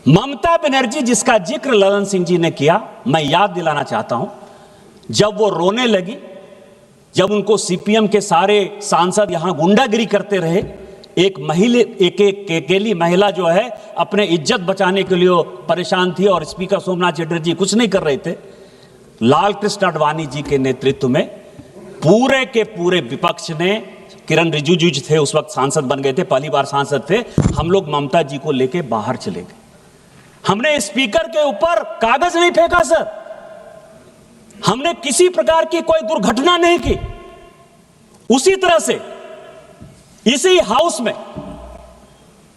ममता बनर्जी जिसका जिक्र ललन सिंह जी ने किया, मैं याद दिलाना चाहता हूं, जब वो रोने लगी, जब उनको सीपीएम के सारे सांसद यहां गुंडागिरी करते रहे, एक अकेली महिला जो है अपने इज्जत बचाने के लिए परेशान थी और स्पीकर सोमनाथ चटर्जी कुछ नहीं कर रहे थे। लाल कृष्ण आडवाणी जी के नेतृत्व में पूरे के पूरे विपक्ष ने, किरण रिजिजू जी थे उस वक्त सांसद बन गए थे, पहली बार सांसद थे, हम लोग ममता जी को लेके बाहर चले गए। हमने स्पीकर के ऊपर कागज नहीं फेंका सर, हमने किसी प्रकार की कोई दुर्घटना नहीं की। उसी तरह से इसी हाउस में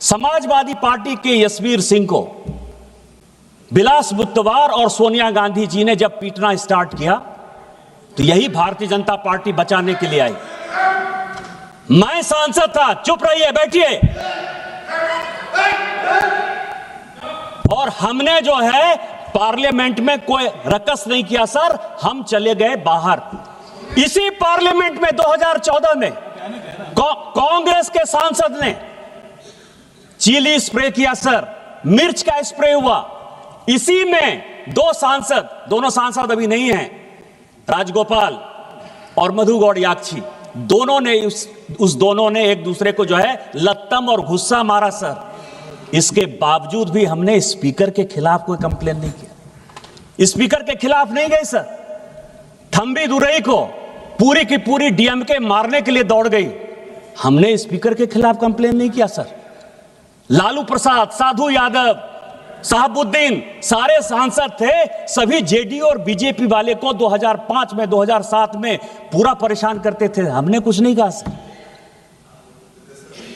समाजवादी पार्टी के यशवीर सिंह को बिलास बुद्धवार और सोनिया गांधी जी ने जब पीटना स्टार्ट किया तो यही भारतीय जनता पार्टी बचाने के लिए आई। मैं सांसद था, चुप रहिए, बैठिए। और हमने जो है पार्लियामेंट में कोई रकस नहीं किया सर, हम चले गए बाहर। इसी पार्लियामेंट में 2014 में कांग्रेस के सांसद ने चिली स्प्रे किया सर, मिर्च का स्प्रे हुआ। इसी में दोनों सांसद अभी नहीं हैं, राजगोपाल और मधु गौड़याक्षी, दोनों ने एक दूसरे को जो है लत्तम और गुस्सा मारा सर। इसके बावजूद भी हमने स्पीकर के खिलाफ कोई कंप्लेन नहीं किया, स्पीकर के खिलाफ नहीं गए सर। थंबी दुरई को पूरी की पूरी डीएमके मारने के लिए दौड़ गई, हमने स्पीकर के खिलाफ कंप्लेन नहीं किया सर। लालू प्रसाद, साधु यादव, साहबुद्दीन, सारे सांसद थे, सभी जेडीयू और बीजेपी वाले को 2005 में 2007 में पूरा परेशान करते थे, हमने कुछ नहीं कहा सर,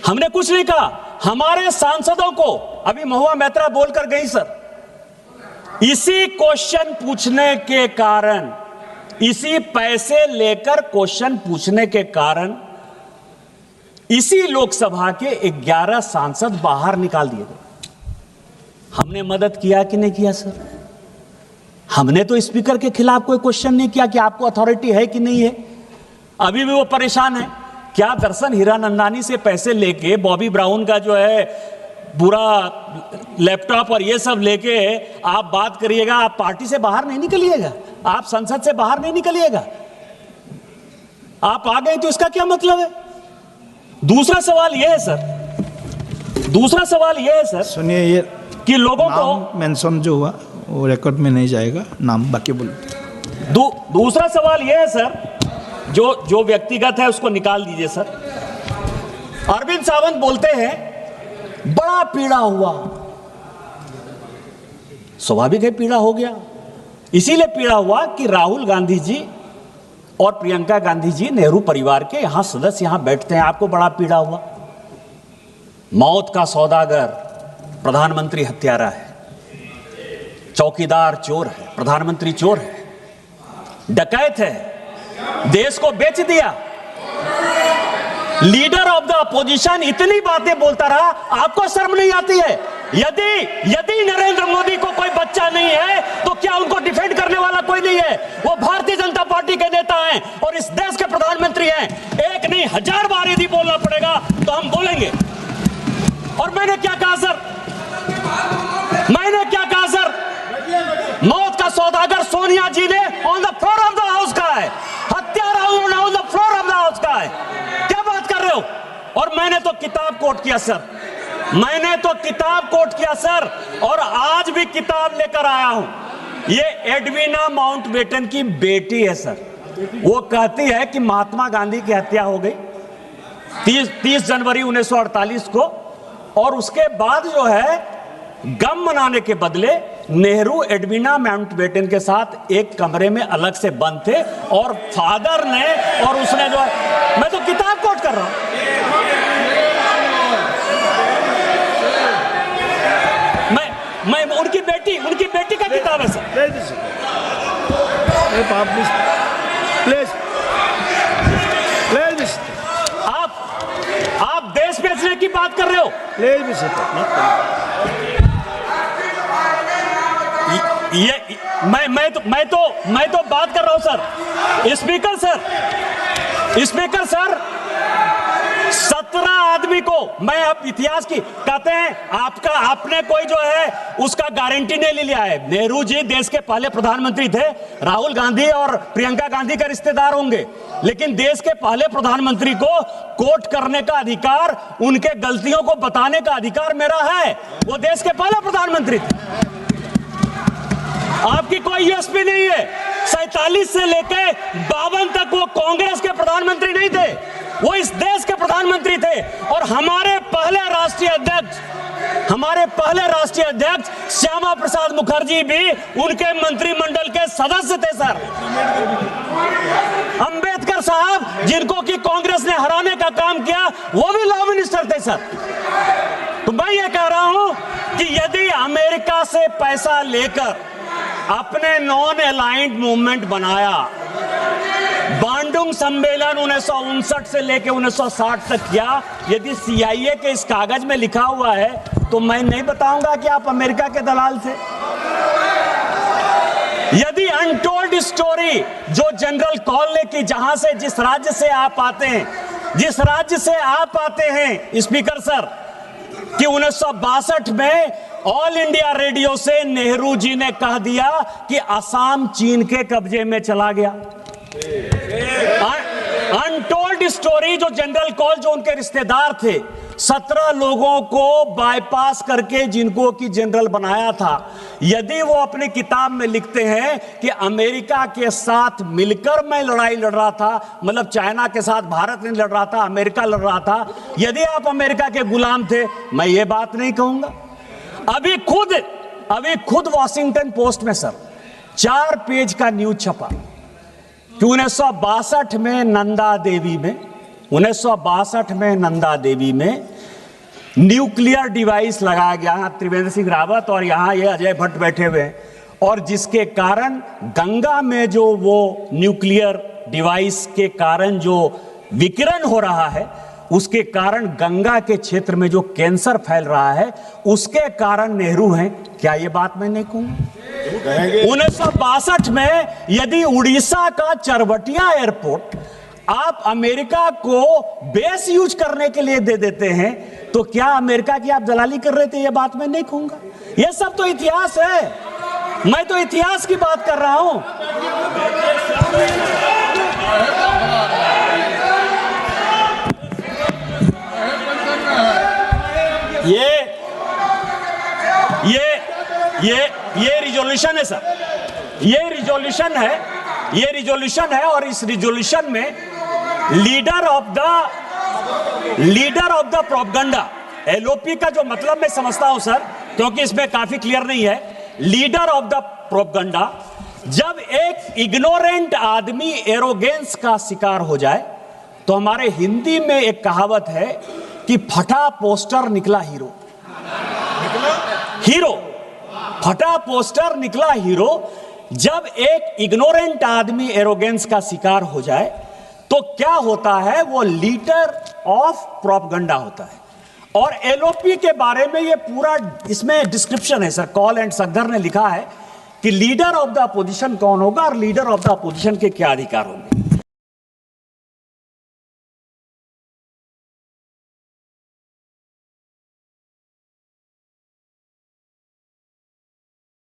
हमने कुछ नहीं कहा। हमारे सांसदों को अभी महुआ मैत्रा बोलकर गई सर, इसी क्वेश्चन पूछने के कारण, इसी पैसे लेकर क्वेश्चन पूछने के कारण इसी लोकसभा के 11 सांसद बाहर निकाल दिए गए। हमने मदद किया कि नहीं किया सर? हमने तो स्पीकर के खिलाफ कोई क्वेश्चन नहीं किया कि आपको अथॉरिटी है कि नहीं है। अभी भी वो परेशान है। क्या दर्शन हीरानंदानी से पैसे लेके, बॉबी ब्राउन का जो है पूरा लैपटॉप और ये सब लेके आप बात करिएगा, आप पार्टी से बाहर नहीं निकलिएगा, आप संसद से बाहर नहीं निकलिएगा, आप आ गए तो इसका क्या मतलब है? दूसरा सवाल यह है सर, सुनिए, ये कि लोगों को मेंशन जो हुआ वो रिकॉर्ड में नहीं जाएगा, नाम बाकी बोलो। दूसरा सवाल यह है सर, जो व्यक्तिगत है उसको निकाल दीजिए सर। अरविंद सावंत बोलते हैं बड़ा पीड़ा हुआ, स्वाभाविक है पीड़ा हो गया। इसीलिए पीड़ा हुआ कि राहुल गांधी जी और प्रियंका गांधी जी नेहरू परिवार के यहां सदस्य यहां बैठते हैं, आपको बड़ा पीड़ा हुआ। मौत का सौदागर प्रधानमंत्री हत्यारा है, चौकीदार चोर है, प्रधानमंत्री चोर है, डकैत है, देश को बेच दिया। लीडर ऑफ द अपोजिशन इतनी बातें बोलता रहा, आपको शर्म नहीं आती है? यदि नरेंद्र मोदी को कोई बच्चा नहीं है तो क्या उनको डिफेंड करने वाला कोई नहीं है? वो भारतीय जनता पार्टी के नेता हैं और इस देश के प्रधानमंत्री हैं। एक नहीं 1000 बार यदि बोलना पड़ेगा तो हम बोलेंगे। और मैंने क्या कहा सर? मौत का सौदागर सोनिया जी ने on the floor of the house कहा है, हत्यारा on the floor of the house कहा है। क्या बात कर रहे हो? और मैंने तो किताब कोट किया सर, और आज भी किताब लेकर आया हूं। ये एडवीना माउंटबेटन की बेटी है सर। वो कहती है कि महात्मा गांधी की हत्या हो गई 30 जनवरी 1948 को, और उसके बाद जो है गम मनाने के बदले नेहरू एडवीना माउंटबेटन के साथ एक कमरे में अलग से बंद थे, और फादर ने और उसने जो है, मैं तो किताब कोट कर रहा हूं। मैं उनकी बेटी का किताब है सर। प्लीज आप देश बेचने की बात कर रहे हो? मैं तो बात कर रहा हूं सर। स्पीकर सर, 17 आदमी को मैं अब इतिहास की कहते हैं आपने कोई जो है उसका गारंटी नहीं लिया है। नेहरू जी देश के पहले प्रधानमंत्री थे, राहुल गांधी और प्रियंका गांधी के रिश्तेदार होंगे, लेकिन देश के पहले प्रधानमंत्री को कोट करने का अधिकार, उनके गलतियों को बताने का अधिकार मेरा है। वो देश के पहले प्रधानमंत्री थे। आपकी कोई यूएसपी नहीं है। 47 से लेकर 52 तक वो कांग्रेस के प्रधानमंत्री नहीं थे, वो इस देश के प्रधानमंत्री थे। और हमारे पहले राष्ट्रीय अध्यक्ष श्यामा प्रसाद मुखर्जी भी उनके मंत्रिमंडल के सदस्य थे सर। अंबेडकर साहब, जिनको कि कांग्रेस ने हराने का काम किया, वो भी लॉ मिनिस्टर थे सर। तो मैं ये कह रहा हूं कि यदि अमेरिका से पैसा लेकर अपने नॉन अलाइंड मूवमेंट बनाया, बांडुंग सम्मेलन 1959 से लेकर 1960 तक किया, यदि CIA के इस कागज में लिखा हुआ है तो मैं नहीं बताऊंगा कि आप अमेरिका के दलाल थे। यदि अनटोल्ड स्टोरी जो जनरल कॉल ने की, जहां से जिस राज्य से आप आते हैं स्पीकर सर, कि 1962 में ऑल इंडिया रेडियो से नेहरू जी ने कह दिया कि असम चीन के कब्जे में चला गया। अनटोल्ड स्टोरी जो जनरल कॉल, जो उनके रिश्तेदार थे, 17 लोगों को बाईपास करके जिनको कि जनरल बनाया था, यदि वो अपनी किताब में लिखते हैं कि अमेरिका के साथ मिलकर मैं लड़ाई लड़ रहा था, मतलब चाइना के साथ भारत नहीं लड़ रहा था, अमेरिका लड़ रहा था, यदि आप अमेरिका के गुलाम थे, मैं ये बात नहीं कहूंगा। अभी खुद वॉशिंगटन पोस्ट में सर 4 पेज का न्यूज छपा कि 1962 में नंदा देवी में न्यूक्लियर डिवाइस लगाया गया। त्रिवेंद्र सिंह रावत और यहां ये अजय भट्ट बैठे हुए हैं, और जिसके कारण गंगा में जो वो न्यूक्लियर डिवाइस के कारण जो विकिरण हो रहा है, उसके कारण गंगा के क्षेत्र में जो कैंसर फैल रहा है, उसके कारण नेहरू हैं। क्या ये बात मैं नहीं कहूंगा? 1962 में यदि उड़ीसा का चरवटिया एयरपोर्ट आप अमेरिका को बेस यूज करने के लिए दे देते हैं, तो क्या अमेरिका की आप दलाली कर रहे थे? ये बात मैं नहीं कहूंगा। ये सब तो इतिहास है, मैं तो इतिहास की बात कर रहा हूं। ये रिजोल्यूशन है सर, ये रिजोल्यूशन है और इस रिजोल्यूशन में leader of the propaganda, LOP का जो मतलब मैं समझता हूं सर, क्योंकि इसमें काफी क्लियर नहीं है। लीडर ऑफ द प्रोपगंडा, जब एक इग्नोरेंट आदमी एरोगेंस का शिकार हो जाए, तो हमारे हिंदी में एक कहावत है कि फटा पोस्टर निकला हीरो। फटा पोस्टर निकला हीरो। जब एक इग्नोरेंट आदमी एरोगेंस का शिकार हो जाए तो क्या होता है? वो लीडर ऑफ प्रोपगंडा होता है। और LOP के बारे में ये पूरा इसमें डिस्क्रिप्शन है सर। कॉल एंड सगदर ने लिखा है कि लीडर ऑफ द अपोजिशन कौन होगा और लीडर ऑफ द अपोजिशन के क्या अधिकार होंगे।